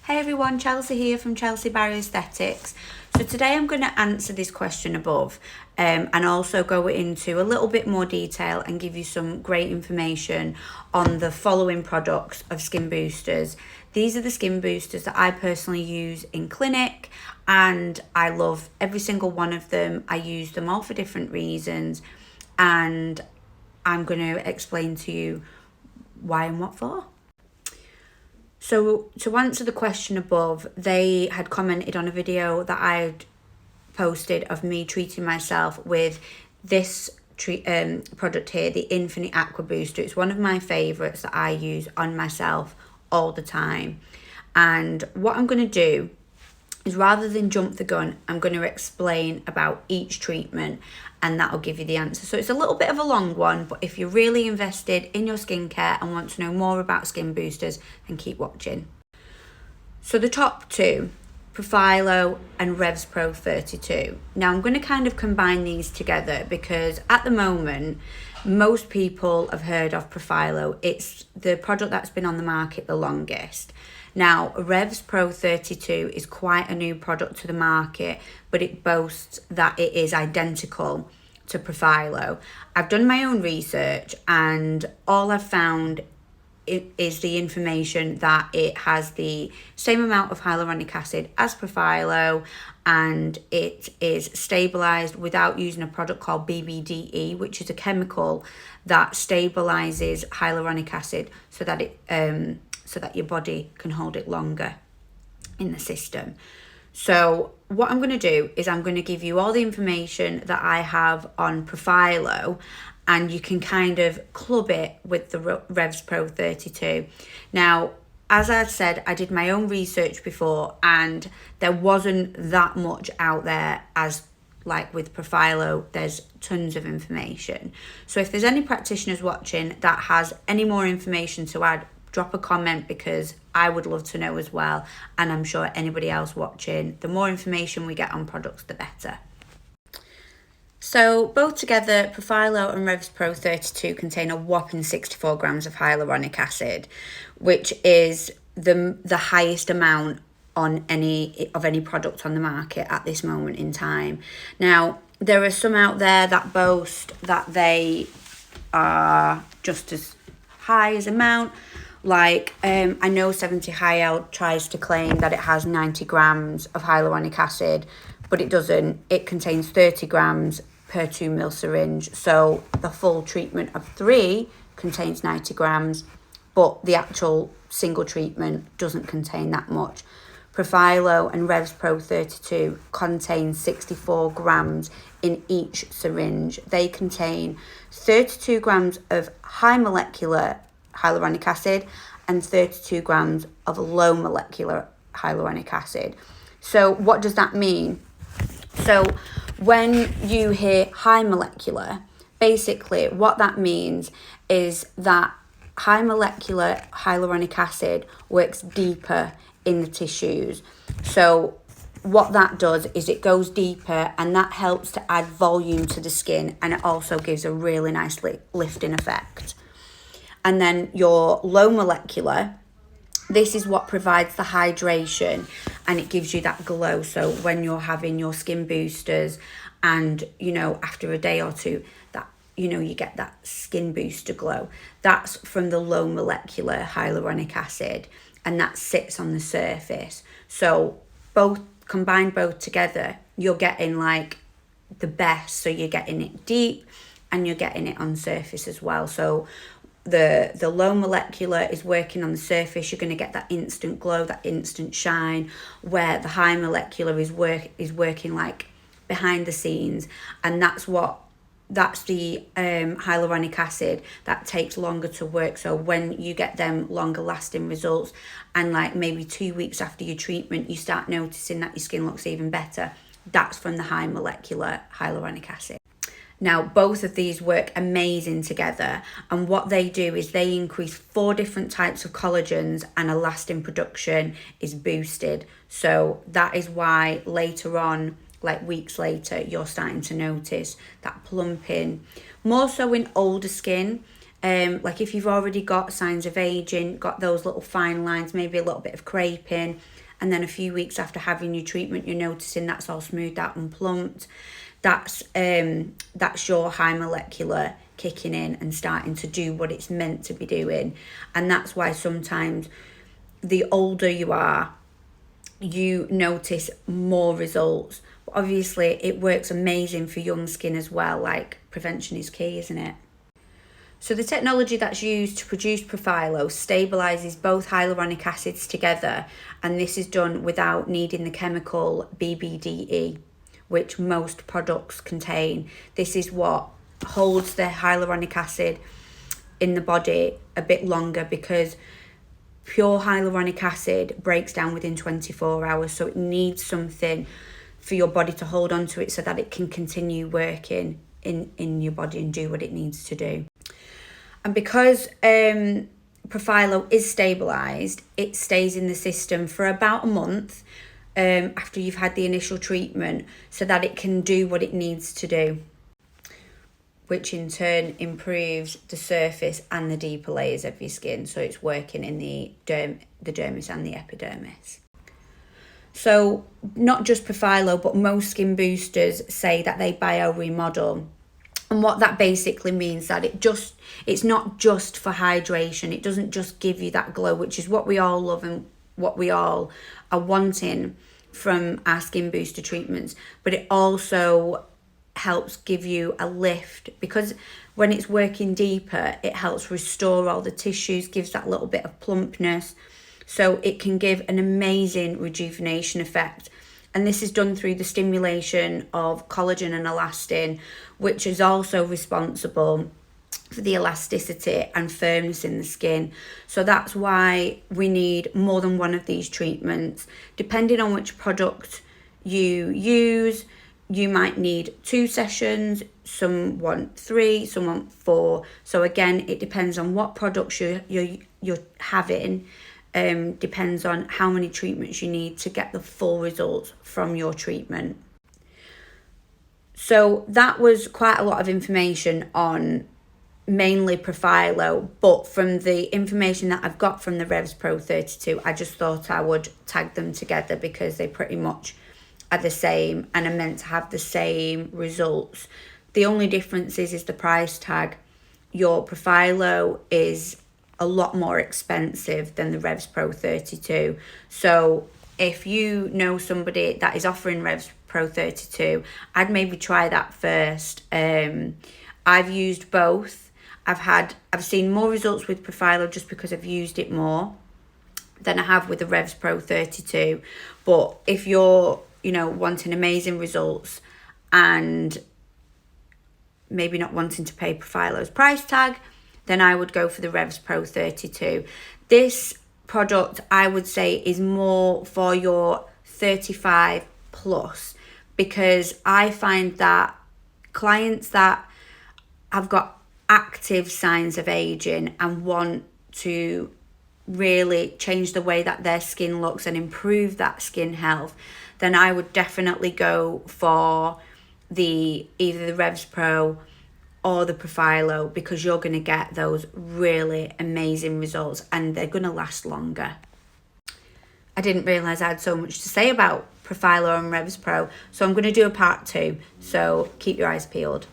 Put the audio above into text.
Hey everyone, Chelsea here from Chelsea Barry Aesthetics. So today I'm going to answer this question above and also go into a little bit more detail and give you some great information on the following products of skin boosters. These are the skin boosters that I personally use in clinic and I love every single one of them. I use them all for different reasons and I'm going to explain to you why and what for. So to answer the question above, they had commented on a video that I'd posted of me treating myself with this product here, the Infinite Aqua Booster. It's one of my favourites that I use on myself all the time. And what I'm going to do is, rather than jump the gun, I'm going to explain about each treatment and that'll give you the answer. So it's a little bit of a long one, but if you're really invested in your skincare and want to know more about skin boosters, then keep watching. So the top two, profhilo and revspro 32. Now I'm going to kind of combine these together because at the moment, most people have heard of profhilo. It's the product that's been on the market the longest. Now, revspro 32 is quite a new product to the market, but it boasts that it is identical to profhilo. I've done my own research and all I've found is the information that it has the same amount of hyaluronic acid as profhilo and it is stabilized without using a product called BBDE, which is a chemical that stabilizes hyaluronic acid so that your body can hold it longer in the system. So what I'm going to do is I'm going to give you all the information that I have on profhilo and you can kind of club it with the revspro 32. Now, as I said, I did my own research before and there wasn't that much out there as like with profhilo. There's tons of information. So if there's any practitioners watching that has any more information to add, drop a comment because I would love to know as well, and I'm sure anybody else watching. The more information we get on products, the better. So both together, profhilo and revspro 32 contain a whopping 64 grams of hyaluronic acid, which is the highest amount on any product on the market at this moment in time. Now, there are some out there that boast that they are just as high as amount. Like, I know 70 Hyal tries to claim that it has 90 grams of hyaluronic acid, but it doesn't. It contains 30 grams per 2 ml syringe. So the full treatment of 3 contains 90 grams, but the actual single treatment doesn't contain that much. Profhilo and revspro 32 contain 64 grams in each syringe. They contain 32 grams of high molecular hyaluronic acid and 32 grams of low molecular hyaluronic acid. So what does that mean? So when you hear high molecular, basically what that means is that high molecular hyaluronic acid works deeper in the tissues. So what that does is it goes deeper and that helps to add volume to the skin, and it also gives a really nice lifting effect. And then your low molecular, this is what provides the hydration and it gives you that glow. So when you're having your skin boosters and, after a day or two, that, you get that skin booster glow. That's from the low molecular hyaluronic acid and that sits on the surface. So combine both together, you're getting like the best. So you're getting it deep and you're getting it on surface as well. So the low molecular is working on the surface. You're going to get that instant glow, that instant shine, where the high molecular is working like behind the scenes, and that's the hyaluronic acid that takes longer to work. So when you get them longer lasting results and like maybe 2 weeks after your treatment you start noticing that your skin looks even better, that's from the high molecular hyaluronic acid. Now, both of these work amazing together, and what they do is they increase 4 different types of collagens and elastin production is boosted. So that is why later on, like weeks later, you're starting to notice that plumping, more so in older skin. Like if you've already got signs of aging, got those little fine lines, maybe a little bit of creping, and then a few weeks after having your treatment, you're noticing that's all smoothed out and plumped, that's your high molecular kicking in and starting to do what it's meant to be doing. And that's why sometimes the older you are, you notice more results. But obviously it works amazing for young skin as well. Like, prevention is key, isn't it? So the technology that's used to produce profhilo stabilises both hyaluronic acids together, and this is done without needing the chemical BBDE, which most products contain. This is what holds the hyaluronic acid in the body a bit longer, because pure hyaluronic acid breaks down within 24 hours, so it needs something for your body to hold on to it so that it can continue working in your body and do what it needs to do. And because profhilo is stabilised, it stays in the system for about a month after you've had the initial treatment, so that it can do what it needs to do, which in turn improves the surface and the deeper layers of your skin. So it's working in the dermis and the epidermis. So not just profhilo, but most skin boosters say that they bioremodel. And what that basically means that it's not just for hydration. It doesn't just give you that glow, which is what we all love and what we all are wanting from our skin booster treatments. But it also helps give you a lift, because when it's working deeper, it helps restore all the tissues, gives that little bit of plumpness. So it can give an amazing rejuvenation effect. And this is done through the stimulation of collagen and elastin, which is also responsible for the elasticity and firmness in the skin. So that's why we need more than one of these treatments. Depending on which product you use, you might need 2 sessions, some want 3, some want 4. So again, it depends on what products you're having. Depends on how many treatments you need to get the full results from your treatment. So that was quite a lot of information on mainly profhilo, but from the information that I've got from the revspro 32, I just thought I would tag them together because they pretty much are the same and are meant to have the same results. The only difference is the price tag. Your profhilo is a lot more expensive than the revspro 32. So if you know somebody that is offering revspro 32, I'd maybe try that first. I've used both. I've seen more results with profhilo just because I've used it more than I have with the revspro 32. But if you're wanting amazing results and maybe not wanting to pay profhilo's price tag, then I would go for the revspro 32. This product, I would say, is more for your 35 plus, because I find that clients that have got active signs of aging and want to really change the way that their skin looks and improve that skin health, then I would definitely go for either the revspro or the profhilo, because you're going to get those really amazing results and they're going to last longer. I didn't realise I had so much to say about profhilo and revspro, so I'm going to do a part 2, so keep your eyes peeled.